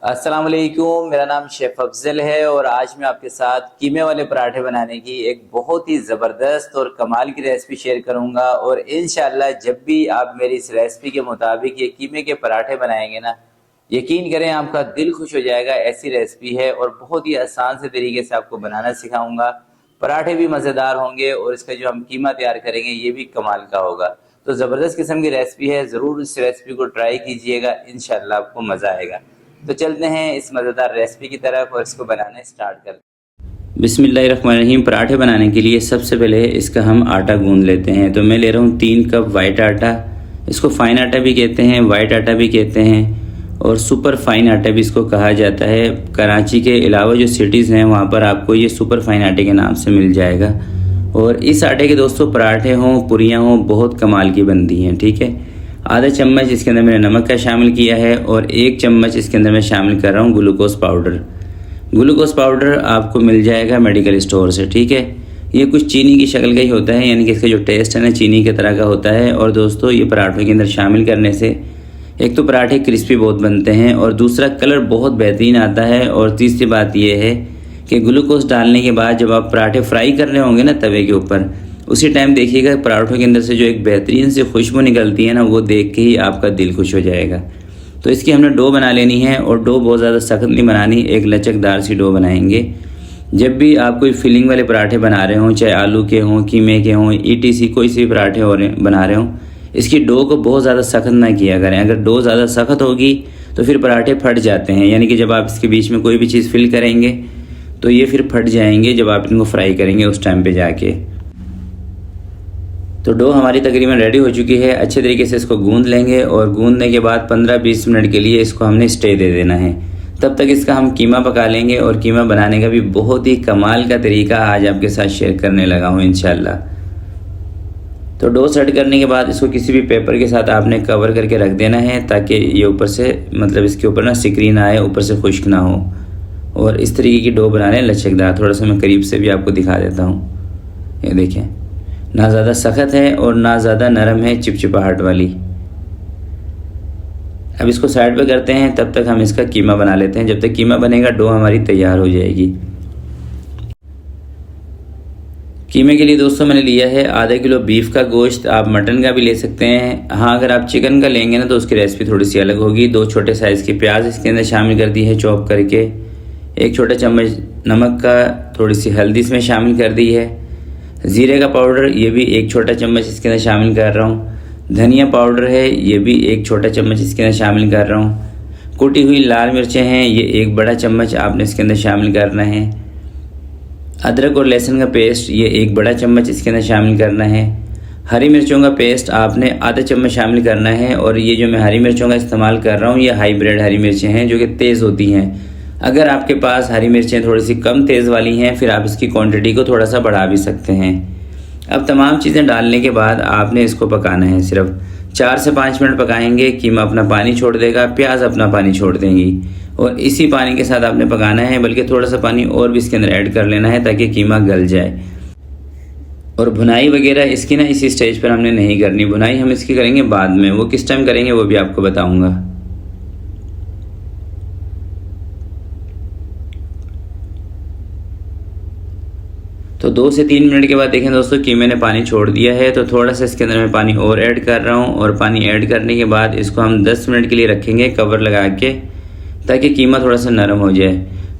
अस्सलाम वालेकुम। मेरा नाम शेफ़ अफजल है और आज मैं आपके साथ कीमे वाले पराठे बनाने की एक बहुत ही ज़बरदस्त और कमाल की रेसिपी शेयर करूंगा। और इंशाल्लाह जब भी आप मेरी इस रेसिपी के मुताबिक ये कीमे के पराठे बनाएंगे ना, यकीन करें आपका दिल खुश हो जाएगा। ऐसी रेसिपी है और बहुत ही आसान से तरीके से आपको बनाना सिखाऊंगा। पराठे भी मज़ेदार होंगे और इसका जो हम कीमा तैयार करेंगे ये भी कमाल का होगा। तो ज़बरदस्त किस्म की रेसिपी है, ज़रूर इस रेसिपी को ट्राई कीजिएगा, इंशाल्लाह आपको मज़ा आएगा। तो चलते हैं इस मज़ेदार रेसिपी की तरफ और इसको बनाना स्टार्ट करते हैं। बिस्मिल्लाहिर्रहमानिर्रहीम। पराठे बनाने के लिए सबसे पहले इसका हम आटा गूंद लेते हैं। तो मैं ले रहा हूँ 3 कप वाइट आटा। इसको फ़ाइन आटा भी कहते हैं, वाइट आटा भी कहते हैं और सुपर फाइन आटा भी इसको कहा जाता है। कराची के अलावा जो सिटीज़ हैं वहाँ पर आपको ये सुपर फाइन आटे के नाम से मिल जाएगा। और इस आटे के दोस्तों पराठे हों पुरियाँ हों बहुत कमाल की बनती हैं। ठीक है, आधा चम्मच इसके अंदर मैंने नमक का शामिल किया है और 1 चम्मच इसके अंदर मैं शामिल कर रहा हूँ ग्लूकोज़ पाउडर। ग्लूकोज़ पाउडर आपको मिल जाएगा मेडिकल स्टोर से। ठीक है, ये कुछ चीनी की शक्ल का ही होता है, यानी कि इसका जो टेस्ट है ना चीनी की तरह का होता है। और दोस्तों ये पराठों के अंदर शामिल करने से एक तो पराठे क्रिस्पी बहुत बनते हैं और दूसरा कलर बहुत बेहतरीन आता है। और तीसरी बात यह है कि ग्लूकोज़ डालने के बाद जब आप पराठे फ्राई कर रहे होंगे ना तवे के ऊपर, उसी टाइम देखिएगा पराठों के अंदर से जो एक बेहतरीन सी खुशबू निकलती है ना, वो देख के ही आपका दिल खुश हो जाएगा। तो इसकी हमने डो बना लेनी है और डो बहुत ज़्यादा सख्त नहीं बनानी, एक लचकदार सी डो बनाएंगे। जब भी आप कोई फिलिंग वाले पराठे बना रहे हों, चाहे आलू के हों, कीमे के हों, ईटीसी कोई से भी पराठे हो रहे बना रहे हों, इसकी डो को बहुत ज़्यादा सख्त ना किया करें। अगर डो ज़्यादा सख्त होगी तो फिर पराठे फट जाते हैं, यानी कि जब आप इसके बीच में कोई भी चीज़ फिल करेंगे तो ये फिर फट जाएंगे जब आप इनको फ्राई करेंगे उस टाइम पे जाके। तो डो हमारी तकरीबन रेडी हो चुकी है। अच्छे तरीके से इसको गूंद लेंगे और गूंदने के बाद 15-20 मिनट के लिए इसको हमने स्टे दे देना है। तब तक इसका हम कीमा पका लेंगे और कीमा बनाने का भी बहुत ही कमाल का तरीका आज आपके साथ शेयर करने लगा हूँ इंशाल्लाह। तो डो सेट करने के बाद इसको किसी भी पेपर के साथ आपने कवर करके रख देना है ताकि ये ऊपर से इसके ऊपर ना सिकरी ना आए, ऊपर से खुश्क ना हो। और इस तरीके की डो बनाने लचकदार। थोड़ा सा मैं करीब से भी आपको दिखा देता हूँ। ये देखें, ना ज़्यादा सख्त है और ना ज़्यादा नरम है चिपचिपाहट वाली। अब इसको साइड पे करते हैं, तब तक हम इसका कीमा बना लेते हैं। जब तक कीमा बनेगा डो हमारी तैयार हो जाएगी। कीमे के लिए दोस्तों मैंने लिया है आधा किलो बीफ का गोश्त। आप मटन का भी ले सकते हैं। हाँ, अगर आप चिकन का लेंगे ना तो उसकी रेसिपी थोड़ी सी अलग होगी। 2 छोटे साइज़ की प्याज इसके अंदर शामिल कर दी है चॉप करके। 1 छोटा चम्मच नमक का, थोड़ी सी हल्दी इसमें शामिल कर दी है। ज़ीरे का पाउडर ये भी 1 छोटा चम्मच इसके अंदर शामिल कर रहा हूँ। धनिया पाउडर है ये भी 1 छोटा चम्मच इसके अंदर शामिल कर रहा हूँ। कुटी हुई लाल मिर्चें हैं ये 1 बड़ा चम्मच आपने इसके अंदर शामिल करना है। अदरक और लहसुन का पेस्ट ये 1 बड़ा चम्मच इसके अंदर शामिल करना है। हरी मिर्चों का पेस्ट आपने आधा चम्मच शामिल करना है। और ये जो मैं हरी मिर्चों का इस्तेमाल कर रहा हूँ ये हाईब्रिड हरी मिर्चें हैं जो कि तेज़ होती हैं। अगर आपके पास हरी मिर्चें थोड़ी सी कम तेज़ वाली हैं फिर आप इसकी क्वांटिटी को थोड़ा सा बढ़ा भी सकते हैं। अब तमाम चीज़ें डालने के बाद आपने इसको पकाना है। सिर्फ 4 से 5 मिनट पकाएंगे। कीमा अपना पानी छोड़ देगा, प्याज अपना पानी छोड़ देंगी और इसी पानी के साथ आपने पकाना है, बल्कि थोड़ा सा पानी और भी इसके अंदर ऐड कर लेना है ताकि कीमा गल जाए। और भुनाई वगैरह इसकी ना इसी स्टेज पर हमने नहीं करनी, भुनाई हम इसकी करेंगे बाद में। वो किस टाइम करेंगे वो भी आपको बताऊँगा। तो 2 से 3 मिनट के बाद देखें दोस्तों कीमे ने पानी छोड़ दिया है। तो थोड़ा सा इसके अंदर मैं पानी और ऐड कर रहा हूँ और पानी ऐड करने के बाद इसको हम 10 मिनट के लिए रखेंगे कवर लगा के, ताकि कीमा थोड़ा सा नरम हो जाए।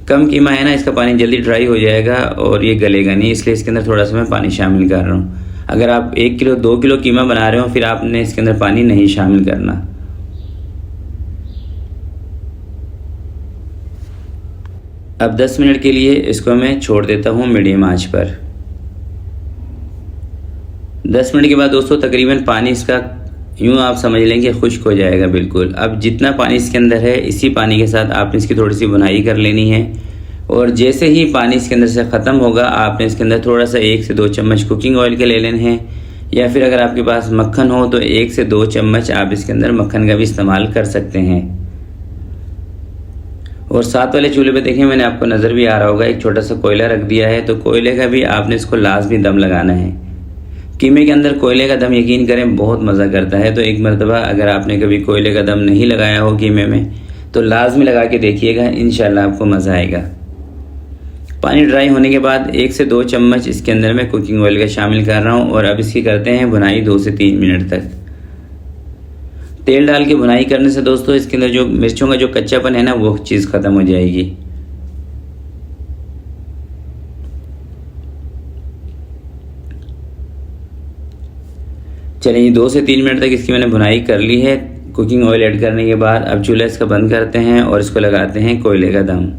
कम कीमा है ना, इसका पानी जल्दी ड्राई हो जाएगा और ये गलेगा नहीं, इसलिए इसके अंदर थोड़ा सा मैं पानी शामिल कर रहा हूँ। अगर आप 1 किलो 2 किलो कीमा बना रहे हो फिर आपने इसके अंदर पानी नहीं शामिल करना। अब 10 मिनट के लिए इसको मैं छोड़ देता हूँ मीडियम आंच पर। 10 मिनट के बाद दोस्तों तकरीबन पानी इसका यूँ आप समझ लें कि खुश्क हो जाएगा बिल्कुल। अब जितना पानी इसके अंदर है इसी पानी के साथ आपने इसकी थोड़ी सी भुनाई कर लेनी है। और जैसे ही पानी इसके अंदर से ख़त्म होगा आपने इसके अंदर थोड़ा सा 1 से 2 चम्मच कुकिंग ऑयल के ले लेने हैं, या फिर अगर आपके पास मक्खन हो तो 1 से 2 चम्मच आप इसके अंदर मक्खन का भी इस्तेमाल कर सकते हैं। और साथ वाले चूल्हे पे देखें मैंने आपको नज़र भी आ रहा होगा एक छोटा सा कोयला रख दिया है। तो कोयले का भी आपने इसको लाजमी दम लगाना है। कीमे के अंदर कोयले का दम यकीन करें बहुत मज़ा करता है। तो एक मरतबा अगर आपने कभी कोयले का दम नहीं लगाया हो कीमे में तो लाजमी लगा के देखिएगा, इंशाल्लाह आपको मज़ा आएगा। पानी ड्राई होने के बाद 1 से 2 चम्मच इसके अंदर मैं कुकिंग ऑयल का शामिल कर रहा हूँ और अब इसकी करते हैं भुनाई 2 से 3 मिनट तक। तेल डाल के भुनाई करने से दोस्तों इसके अंदर जो मिर्चों का जो कच्चापन है ना वो चीज़ ख़त्म हो जाएगी। चलिए 2 से 3 मिनट तक इसकी मैंने भुनाई कर ली है। कुकिंग ऑयल ऐड करने के बाद अब चूल्हा इसका बंद करते हैं और इसको लगाते हैं कोयले का दम।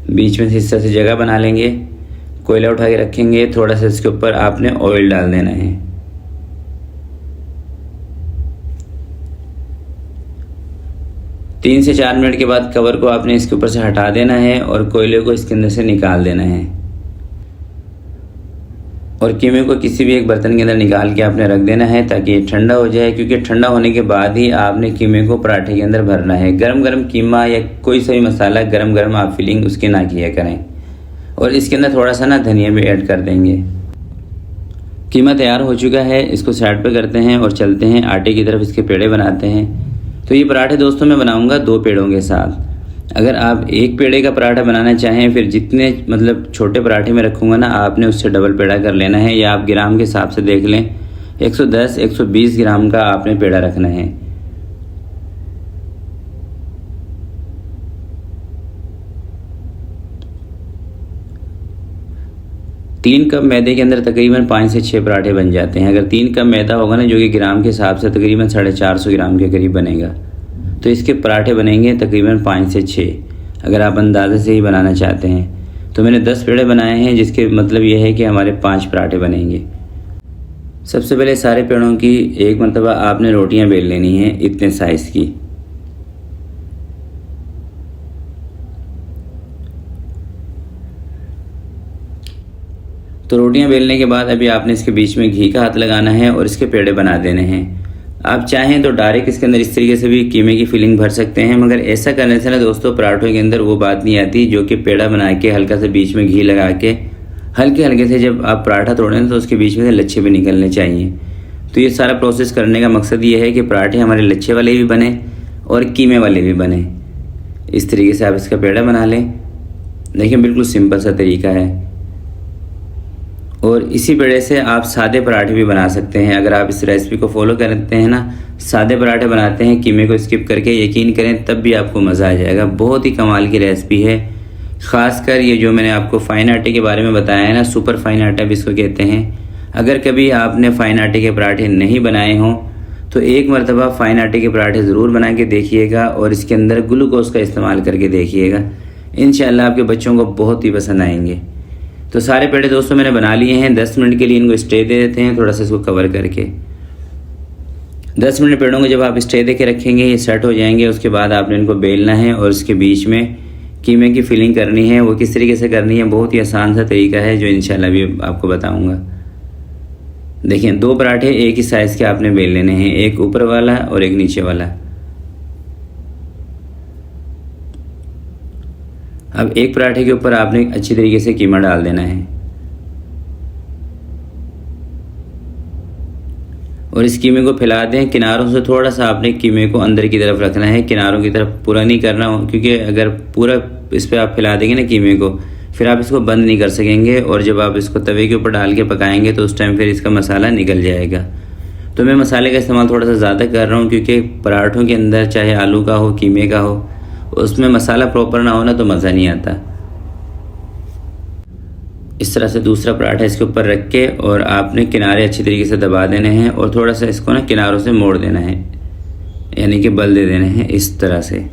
बीच में से इस तरह से जगह बना लेंगे, कोयला उठा के रखेंगे, थोड़ा सा इसके ऊपर आपने ऑयल डाल देना है। तीन से 4 मिनट के बाद कवर को आपने इसके ऊपर से हटा देना है और कोयले को इसके अंदर से निकाल देना है और कीमे को किसी भी एक बर्तन के अंदर निकाल के आपने रख देना है ताकि ये ठंडा हो जाए, क्योंकि ठंडा होने के बाद ही आपने कीमे को पराठे के अंदर भरना है। गरम गरम कीमा या कोई सा भी मसाला गरम गरम आप फीलिंग उसकी ना किया करें। और इसके अंदर थोड़ा सा ना धनिया भी ऐड कर देंगे। कीमा तैयार हो चुका है, इसको साइड पे करते हैं और चलते हैं आटे की तरफ, इसके पेड़े बनाते हैं। तो ये पराठे दोस्तों मैं बनाऊँगा 2 पेड़ों के साथ। अगर आप 1 पेड़े का पराठा बनाना चाहें, फिर जितने मतलब छोटे पराठे में रखूँगा ना आपने उससे डबल पेड़ा कर लेना है, या आप ग्राम के हिसाब से देख लें 110-120 ग्राम का आपने पेड़ा रखना है। तीन कप मैदे के अंदर तकरीबन 5 से 6 पराठे बन जाते हैं। अगर 3 कप मैदा होगा ना जो कि ग्राम के हिसाब से तकरीबन 450 ग्राम के करीब बनेगा, तो इसके पराठे बनेंगे तकरीबन 5 से 6। अगर आप अंदाजे से ही बनाना चाहते हैं तो मैंने 10 पेड़े बनाए हैं, जिसके मतलब ये है कि हमारे 5 पराठे बनेंगे। सबसे पहले सारे पेड़ों की एक मरतबा आपने रोटियां बेल लेनी है इतने साइज़ की। तो रोटियां बेलने के बाद अभी आपने इसके बीच में घी का हाथ लगाना है और इसके पेड़े बना देने हैं। आप चाहें तो डायरेक्ट इसके अंदर इस तरीके से भी कीमे की फिलिंग भर सकते हैं, मगर ऐसा करने से ना दोस्तों पराठों के अंदर वो बात नहीं आती जो कि पेड़ा बना के हल्का सा बीच में घी लगा के हल्के हल्के से जब आप पराठा तोड़ें तो उसके बीच में से लच्छे भी निकलने चाहिए। तो ये सारा प्रोसेस करने का मकसद ये है कि पराठे हमारे लच्छे वाले भी बने और कीमे वाले भी बने। इस तरीके से आप इसका पेड़ा बना लें। देखिए बिल्कुल सिंपल सा तरीका है। और इसी पेड़े से आप सादे पराठे भी बना सकते हैं। अगर आप इस रेसिपी को फॉलो करते हैं ना, सादे पराठे बनाते हैं कीमे को स्किप करके, यकीन करें तब भी आपको मज़ा आ जाएगा। बहुत ही कमाल की रेसिपी है। ख़ासकर ये जो मैंने आपको फ़ाइन आटे के बारे में बताया है ना, सुपर फ़ाइन आटा भी इसको कहते हैं। अगर कभी आपने फ़ाइन आटे के पराठे नहीं बनाए हों तो एक मरतबा फ़ाइन आटे के पराठे ज़रूर बना के देखिएगा और इसके अंदर ग्लूकोज़ का इस्तेमाल करके देखिएगा। इंशाल्लाह आपके बच्चों को बहुत ही पसंद आएंगे। तो सारे पेड़े दोस्तों मैंने बना लिए हैं। 10 मिनट के लिए इनको स्टे दे देते हैं, थोड़ा सा इसको कवर करके। 10 मिनट पेड़ों को जब आप स्टे दे के रखेंगे ये सेट हो जाएंगे। उसके बाद आपने इनको बेलना है और इसके बीच में कीमे की फिलिंग करनी है। वो किस तरीके से करनी है, बहुत ही आसान सा तरीका है जो इंशाल्लाह भी आपको बताऊंगा। देखिए 2 पराठे एक ही साइज़ के आपने बेल लेने हैं, एक ऊपर वाला और एक नीचे वाला। अब एक पराठे के ऊपर आपने अच्छी तरीके से कीमा डाल देना है और इस कीमे को फैला दें। किनारों से थोड़ा सा आपने कीमे को अंदर की तरफ रखना है, किनारों की तरफ पूरा नहीं करना हो, क्योंकि अगर पूरा इस पर आप फैला देंगे ना कीमे को, फिर आप इसको बंद नहीं कर सकेंगे और जब आप इसको तवे के ऊपर डाल के पकाएंगे तो उस टाइम फिर इसका मसाला निकल जाएगा। तो मैं मसाले का इस्तेमाल थोड़ा सा ज़्यादा कर रहा हूँ, क्योंकि पराठों के अंदर चाहे आलू का हो कीमे का हो, उसमें मसाला प्रॉपर ना हो ना तो मज़ा नहीं आता। इस तरह से दूसरा पराठा इसके ऊपर रख के और आपने किनारे अच्छी तरीके से दबा देने हैं और थोड़ा सा इसको ना किनारों से मोड़ देना है, यानी कि बल दे देने हैं इस तरह से।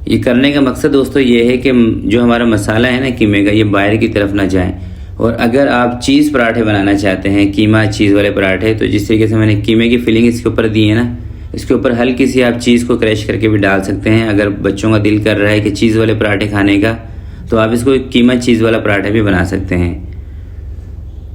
ये करने का मकसद दोस्तों ये है कि जो हमारा मसाला है ना कीमे का, ये बाहर की तरफ ना जाए। और अगर आप चीज़ पराठे बनाना चाहते हैं, कीमा चीज़ वाले पराठे, तो जिस तरीके से मैंने कीमे की फिलिंग इसके ऊपर दी है ना, इसके ऊपर हल्की सी आप चीज़ को क्रश करके भी डाल सकते हैं। अगर बच्चों का दिल कर रहा है कि चीज़ वाले पराठे खाने का, तो आप इसको कीमा चीज़ वाला पराठा भी बना सकते हैं।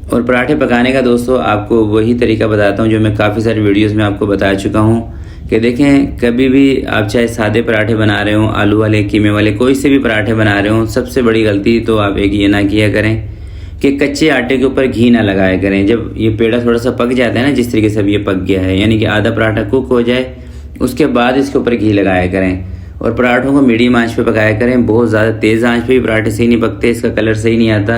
और पराठे पकाने का दोस्तों आपको वही तरीका बताता हूँ जो मैं काफ़ी सारी वीडियोस में आपको बता चुका हूँ कि देखें, कभी भी आप चाहे सादे पराठे बना रहे हो, आलू वाले, कीमे वाले, कोई से भी पराठे बना रहे हो, सबसे बड़ी गलती तो आप एक ये ना किया करें कि कच्चे आटे के ऊपर घी ना लगाया करें। जब ये पेड़ा थोड़ा सा पक जाता है ना, जिस तरीके से अब ये पक गया है, यानी कि आधा पराठा कुक हो जाए उसके बाद इसके ऊपर घी लगाया करें और पराठों को मीडियम आंच पे पकाया करें। बहुत ज़्यादा तेज़ आंच पे भी पराठे सही नहीं पकते, इसका कलर सही नहीं आता,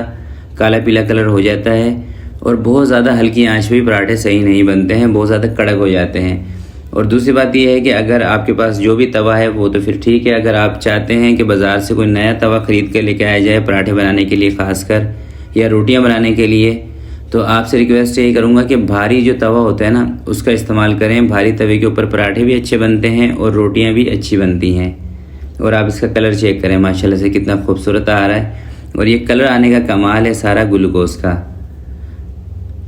काला पीला कलर हो जाता है। और बहुत ज़्यादा हल्की आंच पे भी पराठे सही नहीं बनते हैं, बहुत ज़्यादा कड़क हो जाते हैं। और दूसरी बात यह है कि अगर आपके पास जो भी तवा है वो तो फिर ठीक है, अगर आप चाहते हैं कि बाज़ार से कोई नया तवा ख़रीद कर लेके आया जाए पराठे बनाने के लिए ख़ासकर, या रोटियां बनाने के लिए, तो आपसे रिक्वेस्ट यही करूँगा कि भारी जो तवा होता है ना उसका इस्तेमाल करें। भारी तवे के ऊपर पराठे भी अच्छे बनते हैं और रोटियाँ भी अच्छी बनती हैं। और आप इसका कलर चेक करें, माशाल्लाह से कितना खूबसूरत आ रहा है। और ये कलर आने का कमाल है सारा ग्लूकोज का।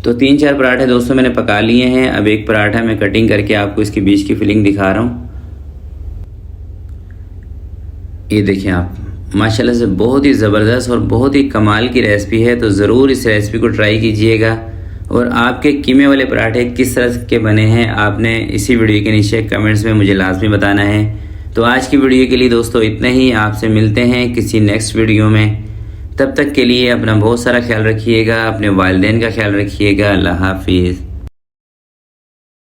तो 3-4 पराठे दोस्तों मैंने पका लिए हैं। अब एक पराठा मैं कटिंग करके आपको इसके बीच की फिलिंग दिखा रहा हूँ। ये देखें आप, माशाल्लाह से बहुत ही ज़बरदस्त और बहुत ही कमाल की रेसिपी है। तो ज़रूर इस रेसिपी को ट्राई कीजिएगा। और आपके कीमे वाले पराठे किस तरह के बने हैं आपने इसी वीडियो के नीचे कमेंट्स में मुझे लाजमी बताना है। तो आज की वीडियो के लिए दोस्तों इतना ही। आपसे मिलते हैं किसी नेक्स्ट वीडियो में। तब तक के लिए अपना बहुत सारा ख्याल रखिएगा, अपने वालिदैन का ख्याल रखिएगा। अल्लाह हाफिज़।